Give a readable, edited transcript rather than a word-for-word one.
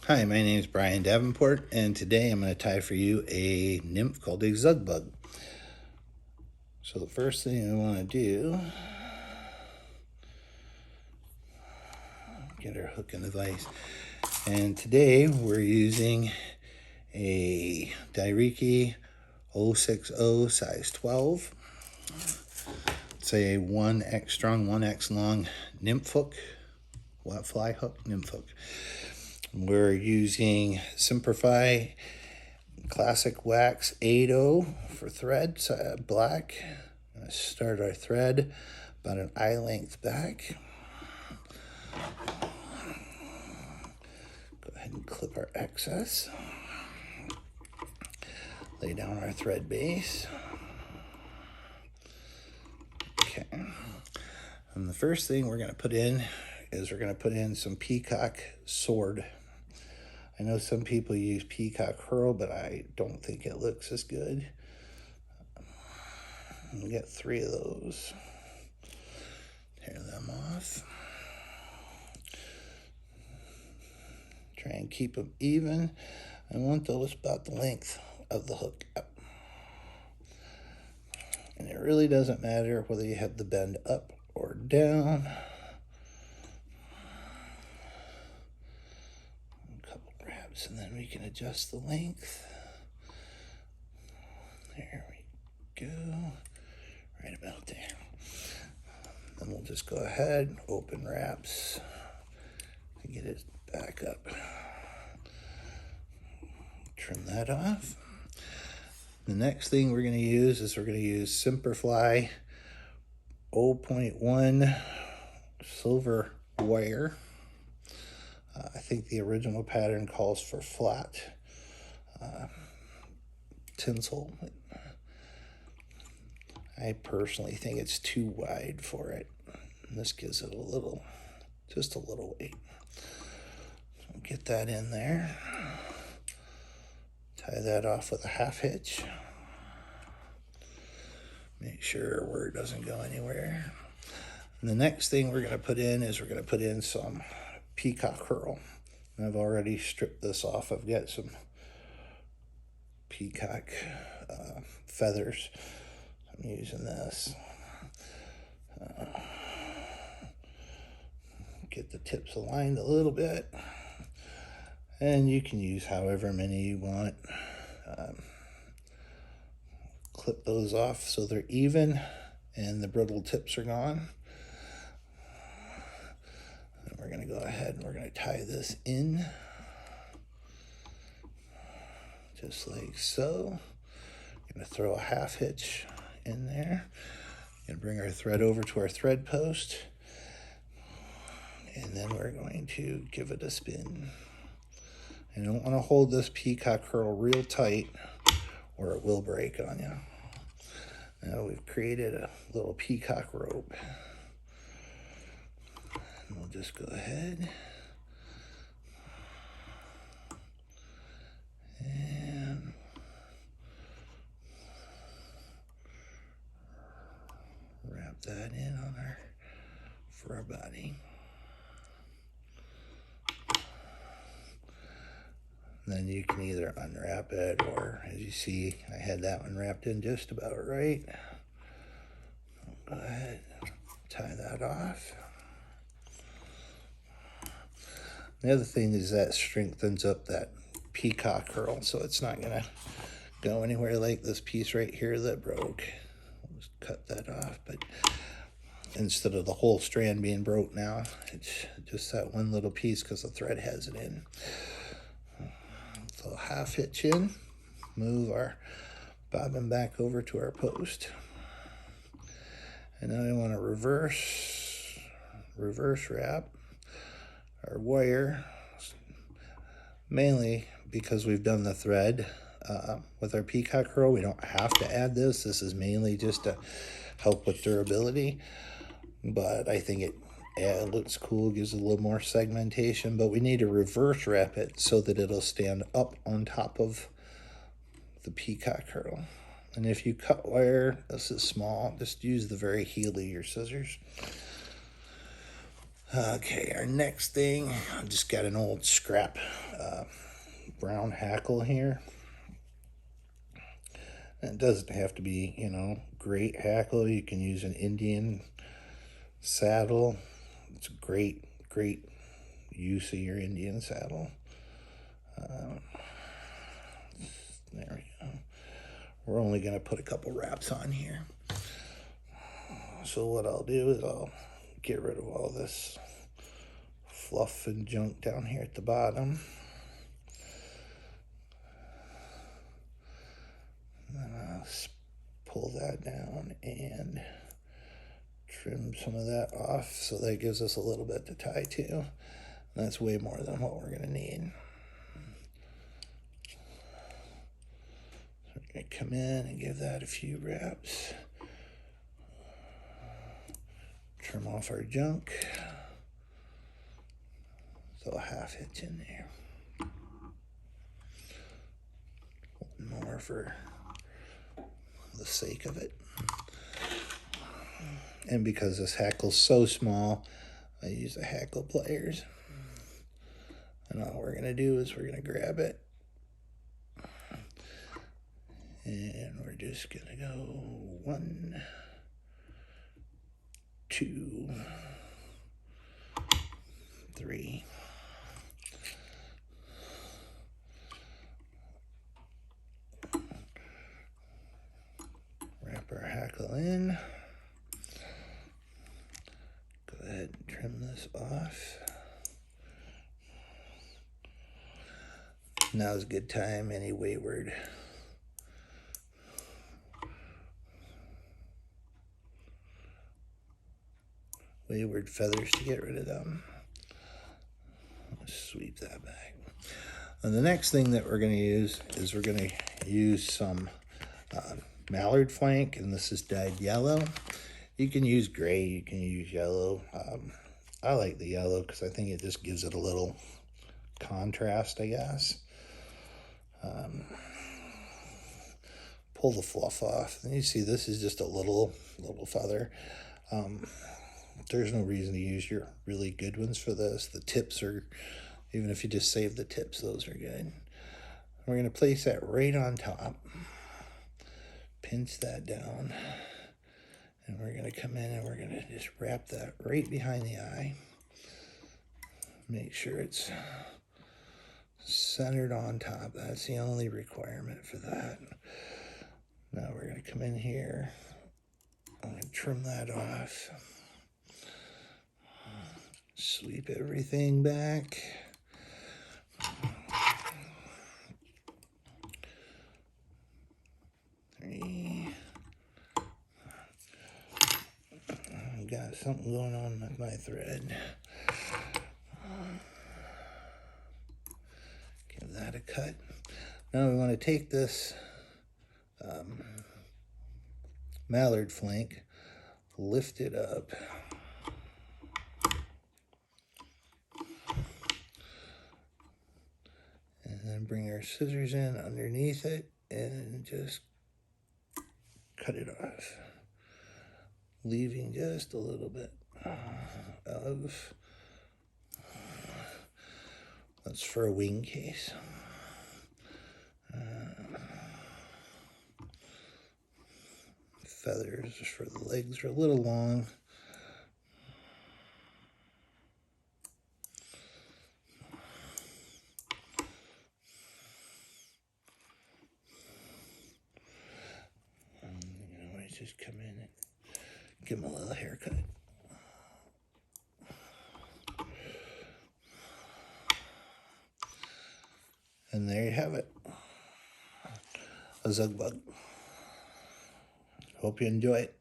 Hi, my name is Brian Davenport, and today I'm going to tie for you a nymph called a Zug Bug. So the first thing I want to do, get our hook in the vise. And today we're using a Dairiki 060 size 12. It's a 1X strong, 1X long nymph hook, wet fly hook, nymph hook. We're using Simplify Classic Wax 80 for thread, black. Start our thread about an eye length back. Go ahead and clip our excess. Lay down our thread base. Okay. And the first thing we're going to put in is we're going to put in some Peacock Sword. I know some people use Peacock Curl, but I don't think it looks as good. We get 3 of those. Tear them off. Try and keep them even. I want those about the length of the hook up. And it really doesn't matter whether you have the bend up or down. A couple wraps, and then we can adjust the length. There we go. Right about there. Then we'll just go ahead, open wraps, and get it back up. Trim that off. The next thing we're going to use is we're going to use Simplify 0.1 silver wire. I think the original pattern calls for flat tinsel. I personally think it's too wide for it. And this gives it just a little weight. So get that in there. Tie that off with a half hitch. Make sure our wire doesn't go anywhere. And the next thing we're going to put in is we're going to put in some Peacock Curl. And I've already stripped this off. I've got some peacock feathers. I'm using this. Get the tips aligned a little bit. And you can use however many you want. Clip those off so they're even and the brittle tips are gone. And we're going to go ahead and we're going to tie this in. Just like so. I'm going to throw a half hitch in there. Going to bring our thread over to our thread post. And then we're going to give it a spin. I don't want to hold this Peacock Curl real tight or it will break on you. Now we've created a little peacock rope. And we'll just go ahead and wrap that in on for our body. Then you can either unwrap it, or as you see, I had that one wrapped in just about right. Go ahead, tie that off. The other thing is that strengthens up that peacock curl, so it's not gonna go anywhere like this piece right here that broke. I'll just cut that off, but instead of the whole strand being broke now, it's just that one little piece because the thread has it in. So half hitch in, move our bobbin back over to our post. And now I want to reverse wrap our wire, mainly because we've done the thread. With our peacock curl, we don't have to add this. This is mainly just to help with durability, but I think it looks cool, gives it a little more segmentation, but we need to reverse wrap it so that it'll stand up on top of the peacock curl. And if you cut wire, this is small, just use the very heel of your scissors. Okay, our next thing, I just got an old scrap brown hackle here. It doesn't have to be, great hackle. You can use an Indian saddle. It's a great use of your Indian saddle. There we go. We're only going to put a couple wraps on here. So what I'll do is I'll get rid of all this fluff and junk down here at the bottom. And then I'll pull that down and trim some of that off, so that gives us a little bit to tie to. That's way more than what we're going to need. So we're going to come in and give that a few wraps. Trim off our junk. So a half hitch in there. One more for the sake of it. And because this hackle's so small, I use the hackle pliers. And all we're going to do is we're going to grab it. And we're just going to go 1, 2, 3. Wrap our hackle in. Go ahead and trim this off. Now's a good time. Any wayward feathers to get rid of them. Let's sweep that back. And the next thing that we're going to use is we're going to use some Mallard Flank, and this is dyed yellow. You can use gray, you can use yellow. I like the yellow because I think it just gives it a little contrast, I guess. Pull the fluff off, and you see this is just a little feather. There's no reason to use your really good ones for this. The tips are, even if you just save the tips, those are good. We're going to place that right on top, pinch that down, and we're going to come in and we're going to just wrap that right behind the eye. Make sure it's centered on top. That's the only requirement for that. Now we're going to come in here. I'm going to trim that off. Sweep everything back. Three. I've got something going on with my thread. Give that a cut. Now we want to take this Mallard Flank, lift it up, and then bring our scissors in underneath it and just cut it off, leaving just a little bit of, that's for a wing case. Feathers for the legs are a little long. I just come in and give them a little haircut. And there you have it, a Zug Bug. Hope you enjoy it.